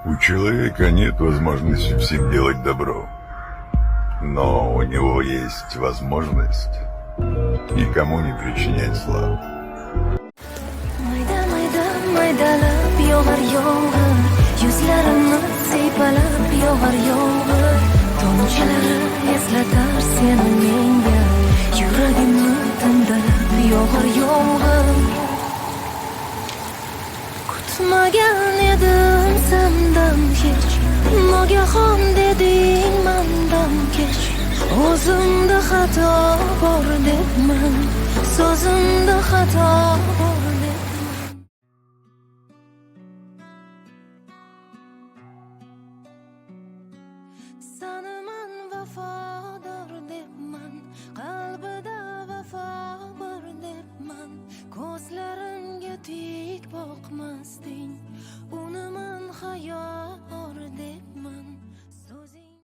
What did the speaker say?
У человека нет возможности всем делать добро, но у него есть возможность никому не причинять зла. Mayda mayda maydalab yog'ar yomg'ir, yuzlarimni siypalab yog'ar yomg'ir, tomchilari eslatar seni menga, yuragimni tindirab yog'ar yomg'ir. Kutmagan edim sendan hech, nogahon deding mendan kech, o'zimda xato bor debman, so'zimda xato bor debman. Sana